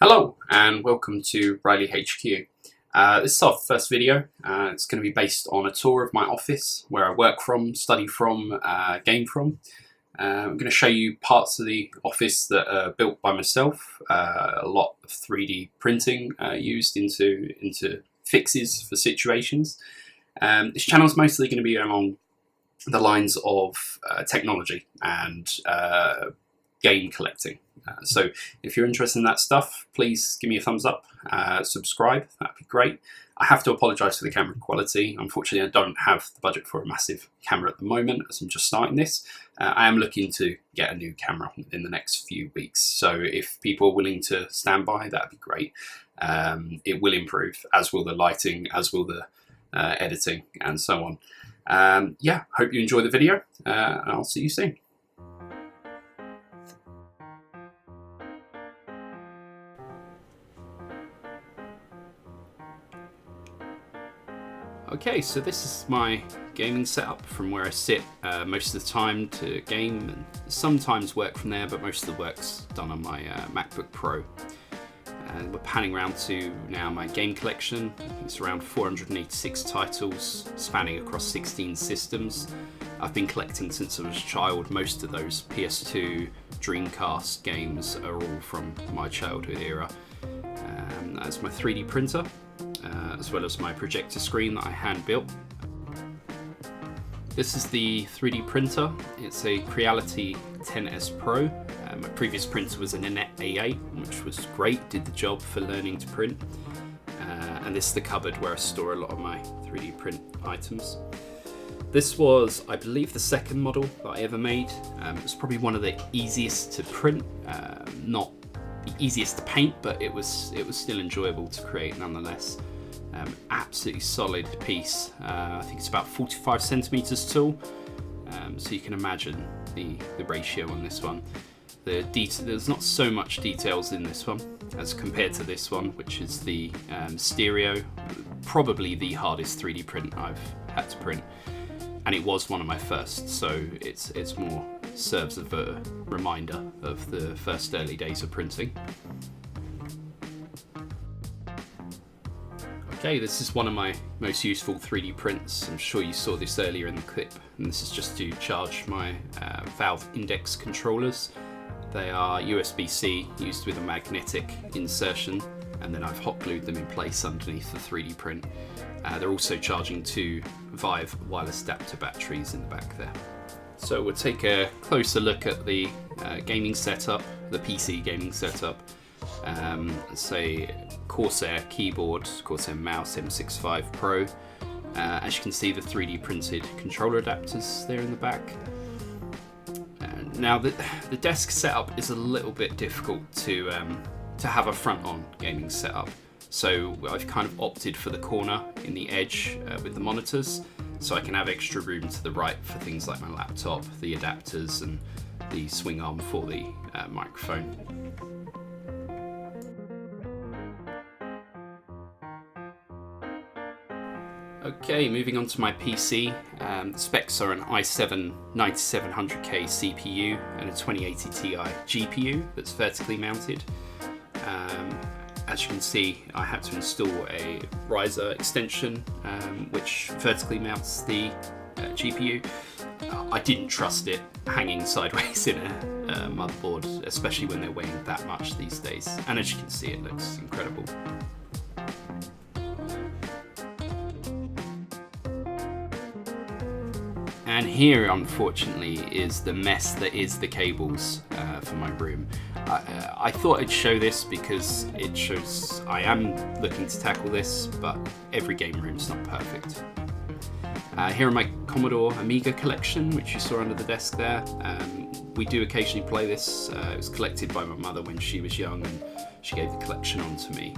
Hello and welcome to Riley HQ. This is our first video. It's going to be based on a tour of my office, where I work from, study from, game from. I'm going to show you parts of the office that are built by myself. A lot of 3D printing used into fixes for situations. This channel is mostly going to be along the lines of technology and game collecting. So if you're interested in that stuff, please give me a thumbs up, subscribe, that'd be great. I have to apologise for the camera quality. Unfortunately, I don't have the budget for a massive camera at the moment as I'm just starting this. I am looking to get a new camera in the next few weeks. So if people are willing to stand by, that'd be great. It will improve, as will the lighting, as will the editing and so on. Yeah, hope you enjoy the video and I'll see you soon. Okay, so this is my gaming setup from where I sit most of the time to game and sometimes work from there, but most of the work's done on my MacBook Pro. And we're panning around to now my game collection. It's around 486 titles spanning across 16 systems. I've been collecting since I was a child. Most of those PS2, Dreamcast games are all from my childhood era. That's my 3D printer. As well as my projector screen that I hand built. This is the 3D printer. It's a Creality 10S Pro. My previous printer was an Inet A8, which was great, did the job for learning to print. And this is the cupboard where I store a lot of my 3D print items. This was, I believe, the second model that I ever made. It was probably one of the easiest to print, not the easiest to paint, but it was still enjoyable to create nonetheless. Absolutely solid piece. I think it's about 45 centimeters tall, so you can imagine the ratio on this one. There's not so much details in this one as compared to this one, which is the stereo, probably the hardest 3D print I've had to print, and it was one of my first, so it's more serves as a reminder of the first early days of printing. Okay, this is one of my most useful 3D prints. I'm sure you saw this earlier in the clip, and this is just to charge my Valve Index controllers. They are USB-C used with a magnetic insertion, and then I've hot glued them in place underneath the 3D print. They're also charging two Vive wireless adapter batteries in the back there. So we'll take a closer look at the gaming setup, the PC gaming setup. Say Corsair keyboard, Corsair mouse, M65 Pro. As you can see, the 3D printed controller adapters there in the back. Now the desk setup is a little bit difficult to have a front-on gaming setup. So I've kind of opted for the corner in the edge with the monitors, so I can have extra room to the right for things like my laptop, the adapters, and the swing arm for the microphone. Okay, moving on to my PC. The specs are an i7 9700K CPU and a 2080 Ti GPU that's vertically mounted. As you can see, I had to install a riser extension which vertically mounts the GPU. I didn't trust it hanging sideways in a motherboard, especially when they're weighing that much these days. And as you can see, it looks incredible. And here, unfortunately, is the mess that is the cables for my room. I thought I'd show this because it shows I am looking to tackle this, but every game room's not perfect. Here are my Commodore Amiga collection, which you saw under the desk there. We do occasionally play this. It was collected by my mother when she was young, and she gave the collection on to me.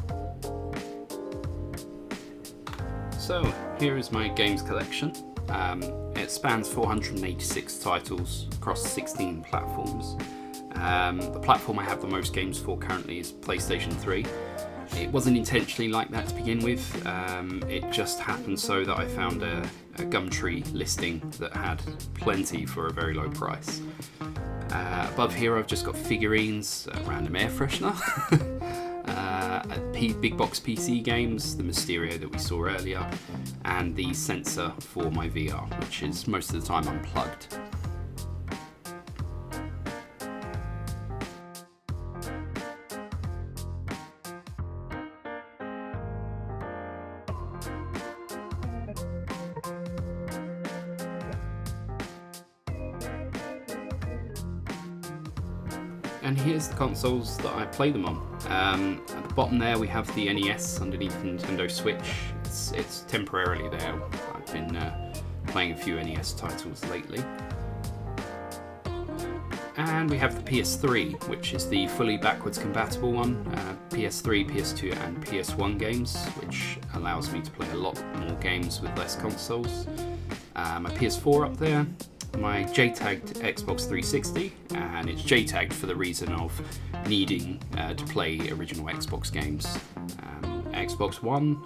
So here is my games collection. It spans 486 titles across 16 platforms. The platform I have the most games for currently is PlayStation 3. It wasn't intentionally like that to begin with. It just happened so that I found a Gumtree listing that had plenty for a very low price. Above here I've just got figurines, a random air freshener, big box PC games, the Mysterio that we saw earlier, and the sensor for my VR, which is most of the time unplugged. And here's the consoles that I play them on. At the bottom there we have the NES underneath the Nintendo Switch. It's temporarily there. I've been playing a few NES titles lately. And we have the PS3, which is the fully backwards compatible one. PS3, PS2 and PS1 games, which allows me to play a lot more games with less consoles. My PS4 up there. My JTagged Xbox 360, and it's JTagged for the reason of needing to play original Xbox games. Xbox One,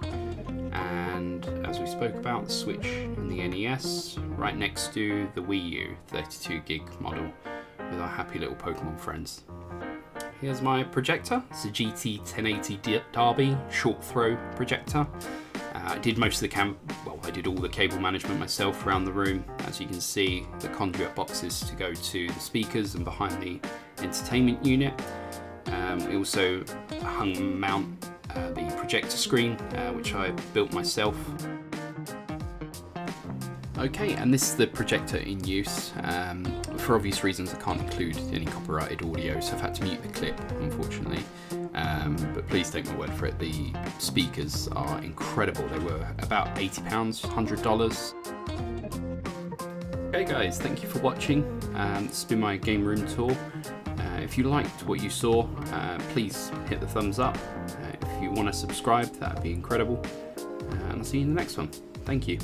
and as we spoke about, the Switch and the NES, right next to the Wii U 32 gig model with our happy little Pokemon friends. Here's my projector. It's a GT 1080 Derby short throw projector. I did most of the I did all the cable management myself around the room. As you can see, the conduit boxes to go to the speakers and behind the entertainment unit. We also mount the projector screen, which I built myself. Okay, and this is the projector in use. For obvious reasons, I can't include any copyrighted audio, so I've had to mute the clip, unfortunately. But please take my word for it, the speakers are incredible. They were about £80, $100. Okay guys, thank you for watching. This has been my game room tour. If you liked what you saw, please hit the thumbs up. If you want to subscribe, that'd be incredible. And I'll see you in the next one. Thank you.